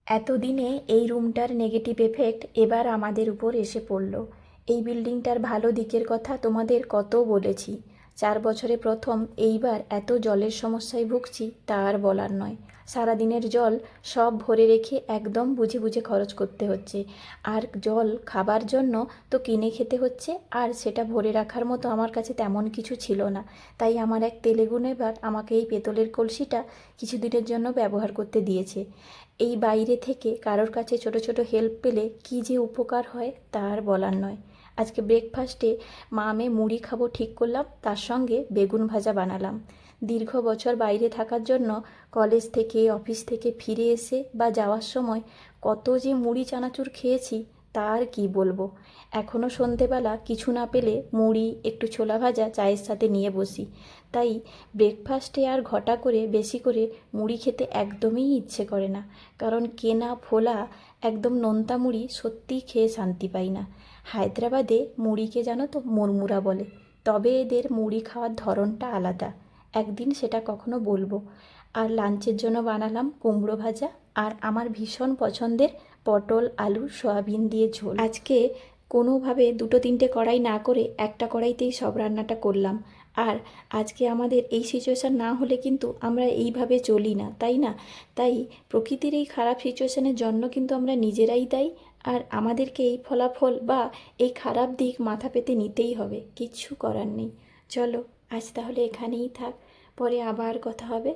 এতদিনে এই রুমটার নেগেটিভ এফেক্ট এবার আমাদের উপর এসে পড়ল। এই বিল্ডিংটার ভালো দিকের কথা তোমাদের কত বলেছি। 4 বছরে প্রথম এইবার এত জলের সমস্যায় ভুগছি, তা আর বলার নয়। সারাদিনের জল সব ভরে রেখে একদম বুঝে বুঝে খরচ করতে হচ্ছে। আর জল খাবার জন্য তো কিনে খেতে হচ্ছে, আর সেটা ভরে রাখার মতো আমার কাছে তেমন কিছু ছিল না। তাই আমার এক তেলেগু নেবার আমাকে এই পেতলের কলসিটা কিছুদিনের জন্য ব্যবহার করতে দিয়েছে। এই বাইরে থেকে কারোর কাছে ছোট ছোট হেল্প পেলে কী যে উপকার হয় তা আর বলার নয়। আজকে ব্রেকফাস্টে আমি মুড়ি খাবো ঠিক করলাম, তার সঙ্গে বেগুন ভাজা বানালাম। দীর্ঘ বছর বাইরে থাকার জন্য কলেজ থেকে অফিস থেকে ফিরে এসে বা যাওয়ার সময় কত যে মুড়ি চানাচুর খেয়েছি তা আর কী বলবো। এখনও সন্ধেবেলা কিছু না পেলে মুড়ি একটু ছোলা ভাজা চায়ের সাথে নিয়ে বসি। তাই ব্রেকফাস্টে আর ঘটা করে বেশি করে মুড়ি খেতে একদমই ইচ্ছে করে না, কারণ কেনা ফোলা একদম নোনতা মুড়ি সত্যিই খেয়ে শান্তি পাই না। হায়দ্রাবাদে মুড়িকে জানো তো মুড়মুড়া বলে, তবে এদের মুড়ি খাওয়ার ধরনটা আলাদা। একদিন সেটা কখনো বলবো। আর লাঞ্চের জন্য বানালাম কুমড়ো ভাজা আর আমার ভীষণ পছন্দের পটল আলু সয়াবিন দিয়ে ঝোল। আজকে কোনোভাবে দুটো তিনটে কড়াই না করে একটা কড়াইতেই সব রান্নাটা করলাম। আর আজকে আমাদের এই সিচুয়েশান না হলে কিন্তু আমরা এইভাবে চলি না, তাই না? তাই প্রকৃতির এই খারাপ সিচুয়েশানের জন্য কিন্তু আমরা নিজেরাই দায়ী। আর আমাদেরকে এই ফলাফল বা এই খারাপ দিক মাথা পেতে নিতেই হবে, কিচ্ছু করার নেই। চলো আজ তাহলে এখানেই থাক, পরে আবার কথা হবে।